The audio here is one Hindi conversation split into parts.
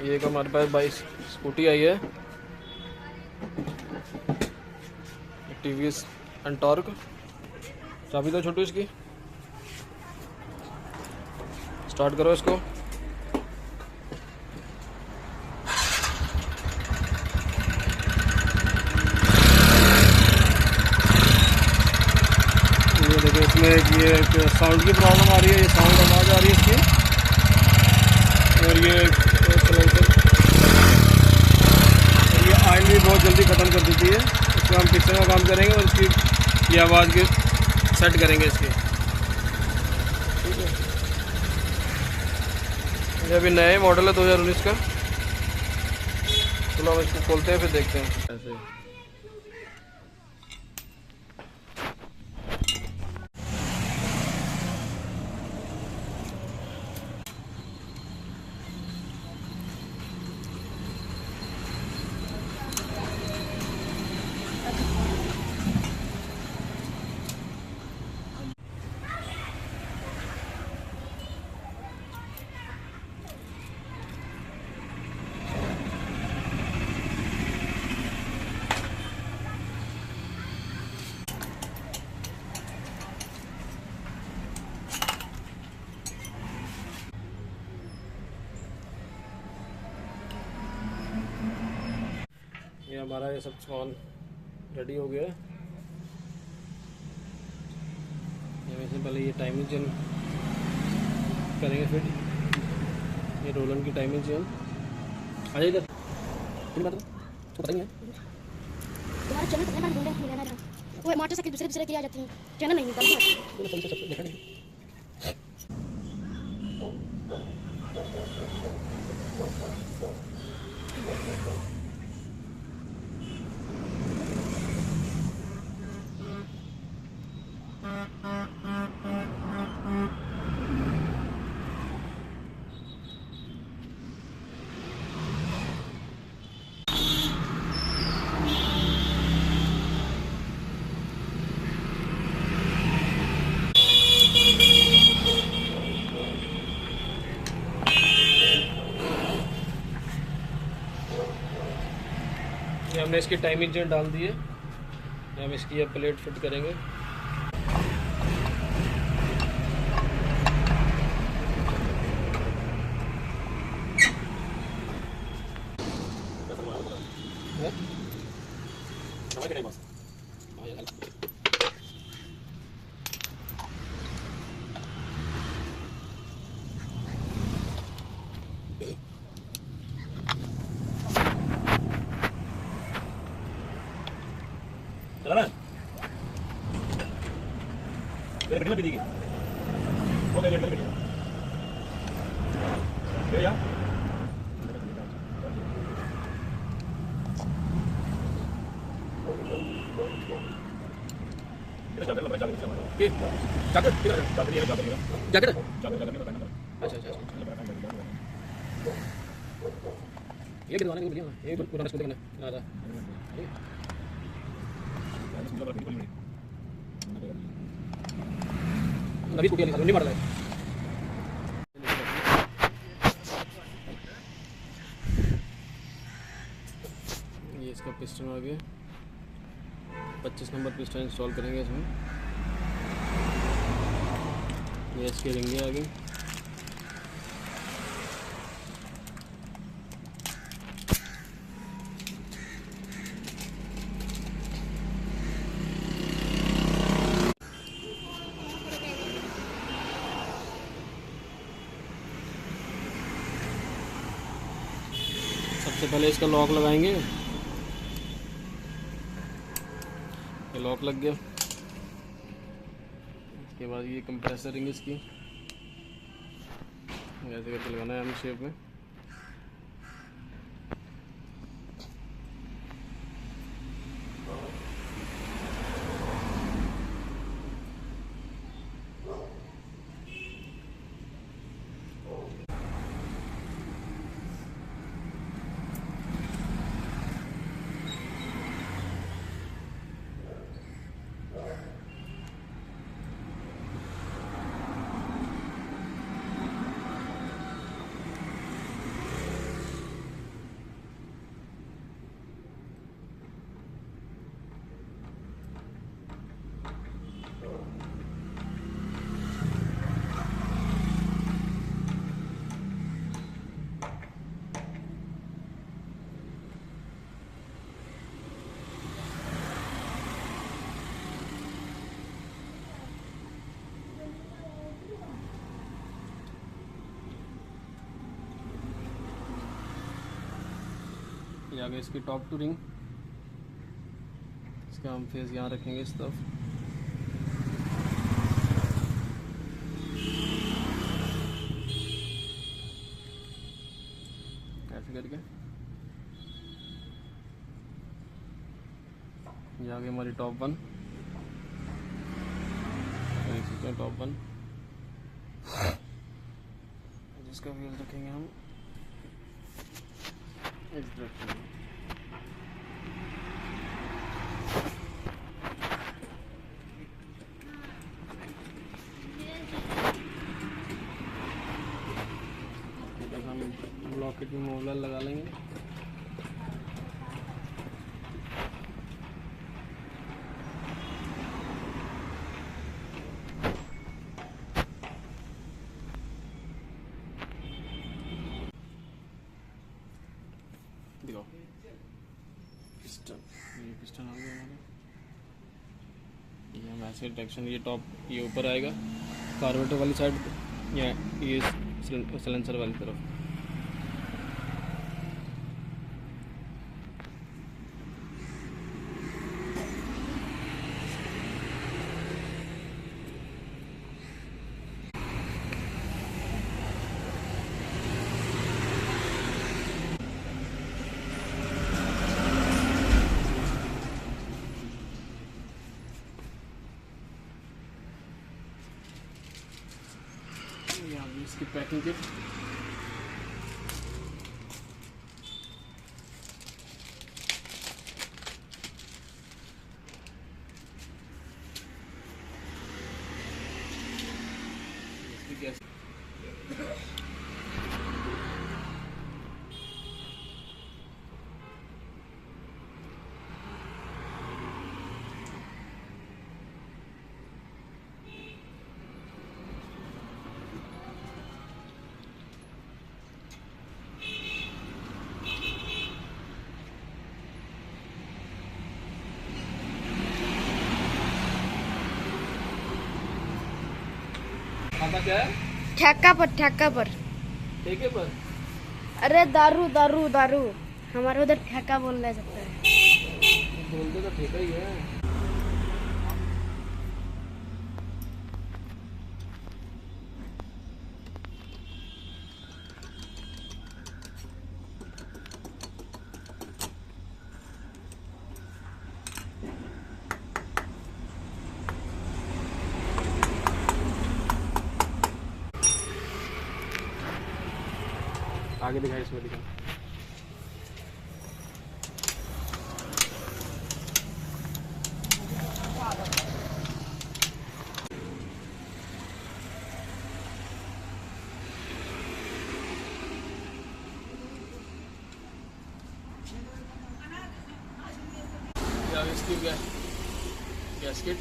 ये एक हमारे पास 22 स्कूटी आई है, टीवीएस एंटॉर्क। चाबी दो छोटू इसकी, स्टार्ट करो इसको। ये देखिए इसमें ये एक साउंड की प्रॉब्लम आ रही है, ये साउंड आवाज़ आ रही है इसकी। और ये ऑयल भी बहुत जल्दी ख़त्म कर देती है। इसको हम पिक्चर का काम करेंगे और इसकी ये आवाज़ के सेट करेंगे इसकी। ठीक है, ये अभी नया मॉडल है 2019 का। चलो हम इसको खोलते हैं फिर देखते हैं ऐसे। ये हमारा ये सब सामान रेडी हो गया है। से पहले ये टाइमिंग चेंज करेंगे, फिर ये रोलन की टाइमिंग चेंज। आ जाइए इधर, तो पता ही है तुम्हारा चैनल कितने बार ढूंढे नहीं रहना था। वो मोटरसाइकिल दूसरे दूसरे की आ जाती हैं, चैनल नहीं निकलता। देखा नहीं। ये हमने इसकी टाइमिंग चेन डाल दी है। हम इसकी अब प्लेट फिट करेंगे। चला ना मेरे गड्डी में भी वो मेरे गड्डी में ये यार ये चादर लगा चादर ये चादर चादर ये चादर जैकेट। चादर अच्छा अच्छा, ये गिरवाने को बढ़िया, ये पुराना स्कूटी बना था। नवी स्कूटी नहीं मॉडल है। ये इसका पिस्टन आ गया, 25 नंबर पिस्टन इंस्टॉल करेंगे इसमें। ये इसके रिंगे आ गई। सबसे पहले इसका लॉक लगाएंगे। ये लॉक लग गया। इसके बाद ये कंप्रेसर रिंग इसकी ऐसे करके लगाना है एम शेप में। ये आ गई इसकी टॉप टू रिंग। इसका हम फेस यहाँ रखेंगे इस तरफ। ऐसे करके ये आ गई हमारी टॉप 1। टॉप 1 जिसका व्यूज रखेंगे हम इस डायरेक्शन में। हम लॉकेट में मोबाइल लगा लेंगे। देखो पिस्टन, ये पिस्टन आ गया हमारा। ये हम ऐसे डायरेक्शन, ये टॉप ये ऊपर आएगा कार्बोरेटर वाली साइड, या ये सिलेंसर वाली तरफ। इसकी पैकिंग किट, इसकी गैस खाता क्या है? ठेका पर ठेके पर। अरे दारू दारू दारू, हमारे उधर ठेका बोलने सकते हैं। बोलते तो ठेका ही है। आगे दिखाई, इसमें दिखा। इसकी गैस्केट,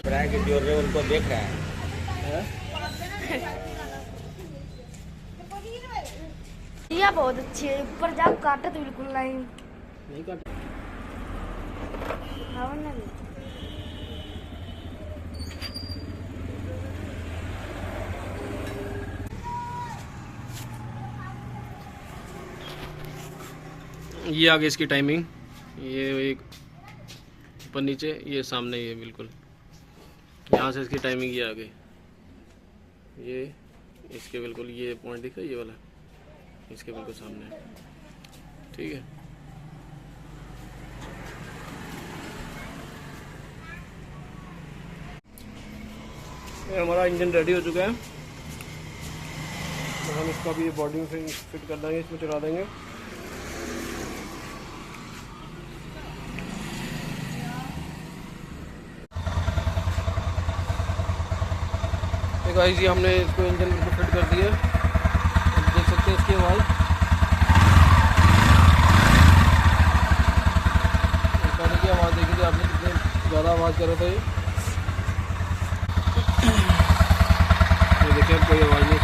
ब्रैक जो रहे उनको देख रहा है। ये बहुत अच्छी है, ऊपर जाओ काटे तो बिल्कुल नहीं काट। ये आगे इसकी टाइमिंग, ये एक ऊपर नीचे, ये सामने, ये बिल्कुल यहाँ से इसकी टाइमिंग ये आगे, ये इसके बिल्कुल ये पॉइंट दिखा ये वाला, इसके बिल्कुल सामने। ठीक है, ये हमारा इंजन रेडी हो चुका है। तो हम इसका भी बॉडी में फिट कर देंगे, इसमें चला देंगे। तो गाइस ये हमने इसको इंजन को फिट कर दिया, देख सकते हैं इसकी आवाज़। पहले की आवाज़ देखी थी आपने, कितनी ज़्यादा आवाज़ कर रहा था ये देखिए, अब कोई आवाज़ नहीं